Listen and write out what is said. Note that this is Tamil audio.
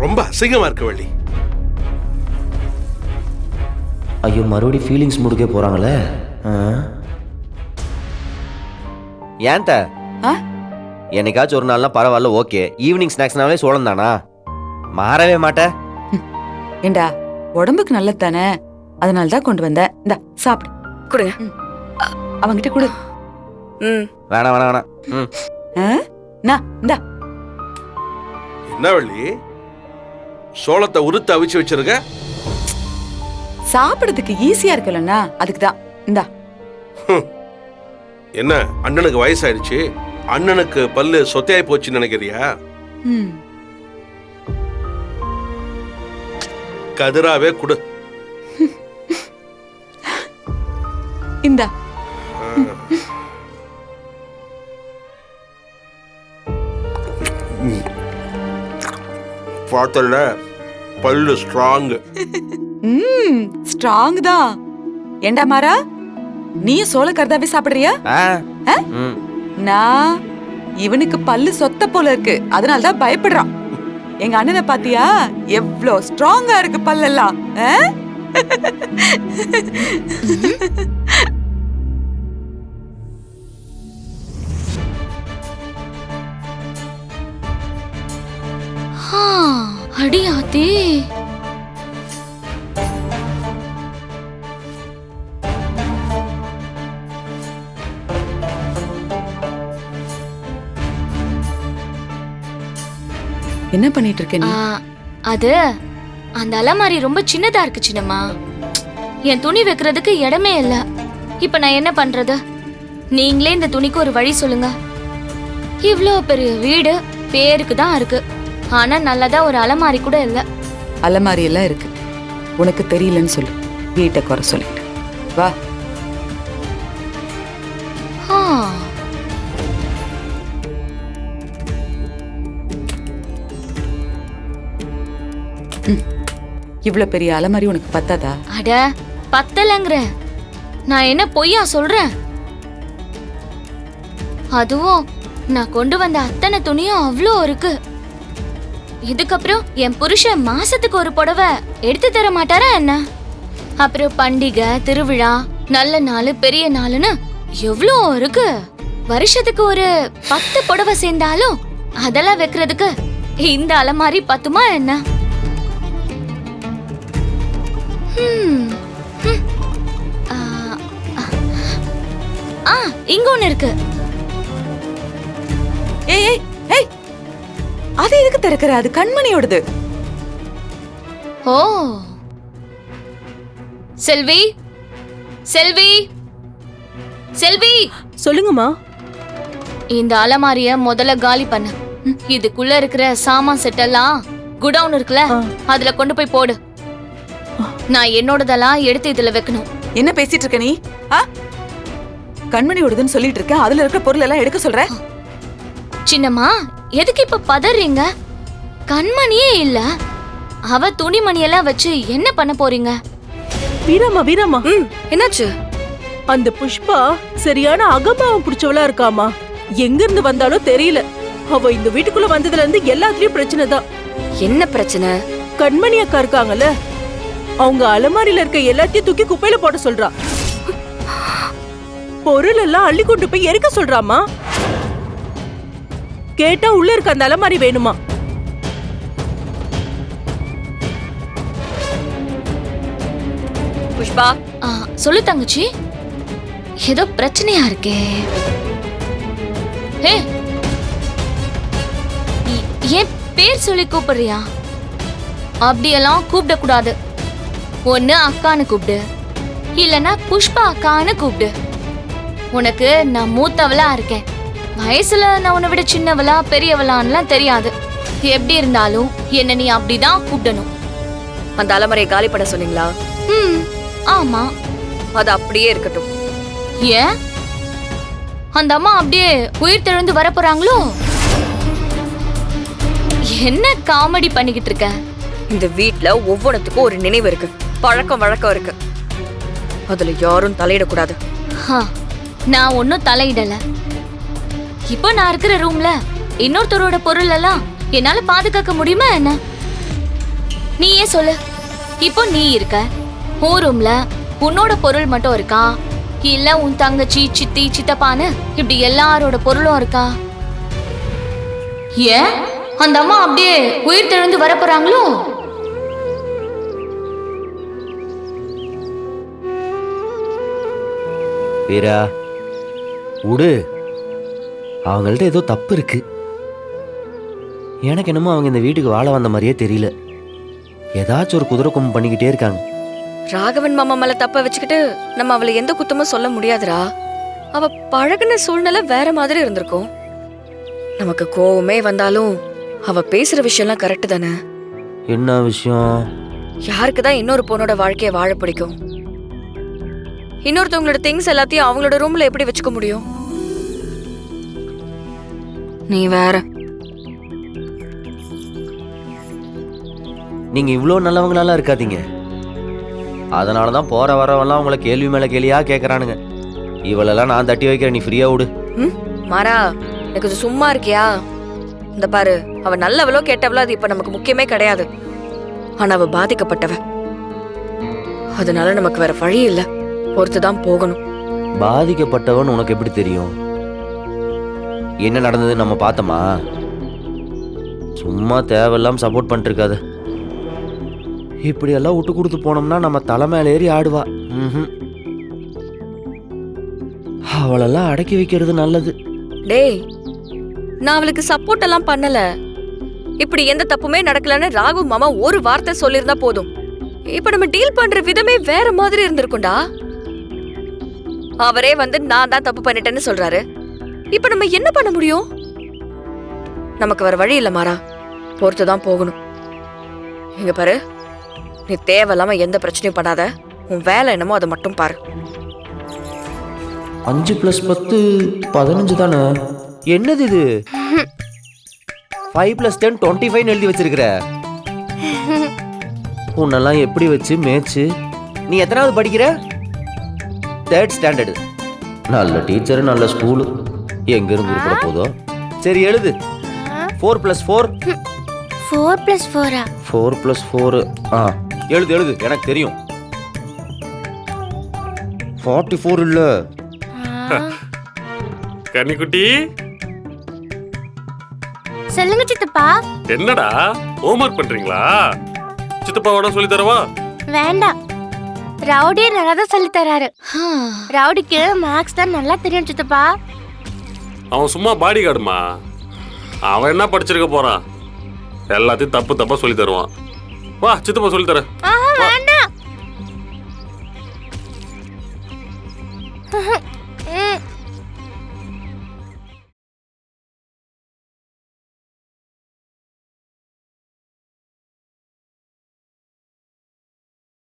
ரொம்ப அசிங்கமா இருக்கு வள்ளி. ஐயோ, மறுபடியும் ஃபீலிங்ஸ் முடிக்க போறாங்களே. ஏன்ட்ட என்னைக்காச்சும் ஒரு நாள்னா பரவாயில்ல, ஓகே. ஈவினிங் ஸ்நாக்ஸ்னாலே சோளம் தானா? மாறவே மாட்டேன். ஏண்டா, உடம்புக்கு நல்லது தானே, அதனால தான் கொண்டு வந்தேன். இந்தா சாப்பிடு. கொடுங்க. அவங்கிட்ட கொடு. வேணாம் வேணாம் வேணாம். இந்தா. என்ன வள்ளி, சோளத்தை உருத்து அவிச்சு வச்சிருக்க? சாப்பிடுறதுக்கு ஈஸியா இருக்குல்லண்ணா, அதுக்கு தான். இந்தா. என்ன அண்ணனுக்கு வயசாயிடுச்சு, அண்ணனுக்கு பல்லு சொத்தையாய் போச்சுன்னு நினைக்கிறியா? கதிராவே குடு. இந்தா. பார்த்தல, பல்லு ஸ்ட்ராங். ஸ்ட்ராங் தான். ஏண்டா மாறா, நீயும் சோள கருதாவே சாப்பிடுறியா? நான் இவனுக்கு பல்லு சொத்த போல இருக்கு, அதனால தான் பயப்படுறான். எங்க அண்ணனை பாத்தியா, எவ்ளோ ஸ்ட்ராங்கா இருக்கு பல்லெல்லாம். அடியாத்தே, என்ன பண்ணிட்டு இருக்க நீ? அது அந்த அலமாரி ரொம்ப சின்னதா இருக்கு சின்னம்மா. என் துணி வைக்கிறதுக்கு இடமே இல்ல. இப்ப நான் என்ன பண்றது? நீங்களே இந்த துணிக்கு ஒரு வழி சொல்லுங்க. இவ்ளோ பெரிய வீடு பேருக்கு தான் இருக்கு, ஆனா நல்லதா ஒரு அலமாரி கூட இல்ல. அலமாரி எல்லாம் இருக்கு, உனக்கு தெரியலன்னு சொல்லு. வீட்டை குறை சொல்லிட்டு வா. இவ்ளோ பெரிய அலமாரி உனக்கு பத்தாதா? அட பத்தலங்கற, நான் என்ன பொய்யா சொல்றேன்? அதுவும் நான் கொண்டு வந்த அத்தனை துணியும் அவ்ளோ இருக்கு. இதுக்கப்புறம் என் புருஷன் மாசத்துக்கு ஒரு புடவை எடுத்து தர மாட்டாரா என்ன? அப்புறம் பண்டிகை, திருவிழா, நல்ல நாள், பெரிய நாள்னு எவ்ளோ இருக்கு. வருஷத்துக்கு ஒரு 10 புடவை சேர்ந்தாலும் அதெல்லாம் வைக்கிறதுக்கு இந்த அலமாரி பத்துமா என்ன? இங்க ஒண்ணு இருக்கு. ஏய் ஏய் ஏய், அது எதுக்கு திறக்கிற? அது கண்மணியோடது. ஓ, செல்வி, செல்வி, செல்வி. சொல்லுங்கம்மா. இந்த அலமாரிய முதல்ல காலி பண்ணு. இதுக்குள்ள இருக்கிற சாமான் செட் எல்லாம் குடவுன் இருக்குல்ல, அதுல கொண்டு போய் போடு. நான் என்னோடதெல்லாம் எடுத்து இதுல வைக்கணும். என்ன பேசிட்டு இருக்க நீ? கண்மணியோடதுன்னு சொல்லிட்டு இருக்க, அதுல இருக்க பொருள் எல்லாம் எடுக்க சொல்ற? சின்னம்மா, எதுக்கு இப்ப பதறீங்க? கண்மணியே இல்ல, அவ துணிமணி எல்லாம் வச்சு என்ன பண்ண போறீங்க? வீராமா வீராமா, என்னாச்சு? அந்த புஷ்பா சரியான அகம்பாவம் பிடிச்சவளா இருக்காமா. எங்க இருந்து வந்தாலும் தெரியல. அவ இந்த வீட்டுக்குள்ள வந்ததுல இருந்து எல்லாத்துலயும் பிரச்சனை தான். என்ன பிரச்சனை? கண்மணி அக்கா இருக்காங்கல்ல, அவங்க அலமாரியில இருக்க எல்லாத்தையும் தூக்கி குப்பையில போட சொல்றா. பொருள் எல்லாம் அள்ளி கொண்டு போய் எரிக்க சொல்றாமா. கேட்டா உள்ள இருக்க அந்த அலமாரி வேணுமா. புஷ்பா, சொல்லு தங்கச்சி, ஏதோ பிரச்சனையா இருக்கே. ஏன் பேர் சொல்லி கூப்பிடுறியா? அப்படியெல்லாம் கூப்பிட கூடாது. ஒன்னு அக்கான்னு கூப்பிடு, இல்லனா புஷ்பா அக்கான்னு கூப்பிடு. உனக்கு நான் மூத்தவளா இருக்கேன், வயசுல நான் உன்னை விட சின்னவளா பெரியவளான்லாம் தெரியாது. எப்படி இருந்தாலும் என்ன நீ அப்படிதான் கூப்பிடணும். அந்த அலமறையை காலி பண்ண சொன்னீங்களா? ஆமா. அது அப்படியே இருக்கட்டும். ஏன்? அந்த அம்மா அப்படியே உயிர் தெழுந்து வர போறாங்களோ? என்ன காமெடி பண்ணிக்கிட்டு இருக்க? இந்த வீட்ல ஒவ்வொன்றுத்துக்கும் ஒரு நினைவு இருக்கு, பழக்கம் வழக்கம் இருக்கு. அதுல யாரும் தலையிடக்கூடாது. நான் ஒன்னும் தலையிடல. இப்போ நான் இருக்கிற ரூம்ல இன்னொருத்தரோட பொருள் எல்லாம் என்னால பாதுகாக்க முடியுமா என்ன? நீயே சொல்லு. இப்போ நீ இருக்க உன் ரூம்ல, உன்னோட பொருள் மட்டும் இருக்கா, இல்ல உன் தங்கச்சி, சித்தி, சித்தப்பான்னு இப்படி எல்லாரோட பொருளும் இருக்கா? ஏன் அந்த அம்மா அப்படியே உயிர் தெழுந்து வர போறாங்களோ? வீரா விடு, அவங்கள்ட்ட ஏதோ தப்பு இருக்கு. எனக்கு என்னமோ அவங்க இந்த வீட்டுக்கு வாழ வந்த மாதிரியே தெரியல. ஏதாச்சும் ஒரு குதிரை கொம்பு பண்ணிக்கிட்டே இருக்காங்க. ராகவன் மாமா மேல தப்ப வச்சுக்கிட்டு நம்ம அவளை எந்த குத்தமும் சொல்ல முடியாதுடா. அவ பழகுன சூழ்நிலை வேற மாதிரி இருந்திருக்கும். நமக்கு கோவமே வந்தாலும் அவ பேசுற விஷயம்லாம் கரெக்ட் தானே? என்ன விஷயம்? யாருக்குதான் இன்னொரு பொண்ணோட வாழ்க்கைய வாழ பிடிக்கும்? இன்னொருத்தவங்களோட திங்ஸ் எல்லாத்தையும் அவங்களோட ரூம்ல எப்படி வச்சுக்க முடியும்? நீ வேற. நீங்க இவ்வளோ நல்லவங்களாலாம் இருக்காதீங்க. அதனாலதான் போற வரவெல்லாம் உங்களை கேள்வி மேல கேள்வியா கேட்கறானுங்க. இவளெல்லாம் நான் தட்டி வைக்கிறேன், நீ ஃப்ரீயா விடு. மாறா, எனக்கு கொஞ்சம் சும்மா இருக்கியா? இந்த பாரு, அவ நல்லவளோ கெட்டவளோ அது இப்ப நமக்கு முக்கியமே கிடையாது. ஆனா அவ பாதிக்கப்பட்டவ. அதனால நமக்கு வேற வழி இல்ல, பொறுத்துதான் போகணும். பாதிக்கப்பட்டவன் உனக்கு எப்படி தெரியும்? என்ன நடந்தது நம்ம பார்த்தோமா? சும்மா தேவையில்லாம சப்போர்ட் பண்ணிட்டு இருக்காத. இப்படியெல்லாம் விட்டு கொடுத்து போனோம்னா நம்ம தலை மேல ஏறி ஆடுவா. அவளெல்லாம் அடக்கி வைக்கிறது நல்லது. டேய், நான் அவளுக்கு சப்போர்ட் எல்லாம் பண்ணல. இப்படி எந்த தப்புமே நடக்கலன்னு ராகு மாமா ஒரு வார்த்தை சொல்லியிருந்தா போதும். இப்ப நம்ம டீல் பண்ற விதமே வேற மாதிரி இருந்திருக்கும்டா. அவரே வந்து நான் தான் தப்பு பண்ணிட்டேன்னு சொல்றாரு. இப்ப நம்ம என்ன பண்ண முடியும்? நமக்கு வேற வழி இல்ல மாறா, பொறுத்துதான் போகணும். இங்க பாரு, நீ தேவையில்லாம எந்த பிரச்சனையும் பண்ணாத. உன் வேலை என்னமோ அதை மட்டும் பாரு. 5 + 10 15 தானே? என்னது இது? 5 + 10 25 எழுதி வச்சிருக்கிற. உன்னெல்லாம் எப்படி வச்சு மேய்ச்சு? நீ எத்தனாவது படிக்கிற? 3rd standard. நல்ல டீச்சரு, நல்ல ஸ்கூலு. எங்க இருந்து உருப்பட போதோ. சரி எழுது. 4 + 4 4 + 4 4 + 4 எழுது எழுது, எனக்கு தெரியும். 44 இல்ல. கன்னிக்குட்டி, சொல்லுங்க சித்தப்பா. என்னடா ஹோம்வொர்க் பண்றீங்களா? சித்தப்பாவோட சொல்லி தரவா? வேண்டாம், ரவுடி நல்லா தான் சொல்லி தராரு. ரவுடிக்கு மேக்ஸ் தான் நல்லா தெரியும் சித்தப்பா. அவன் சும்மா பாடி கார்டுமா. அவன் என்ன படிச்சிருக்க போறான்? எல்லாத்தையும் தப்பு தப்பா சொல்லி தருவான். வா சித்தப்பா சொல்லி தரேன்.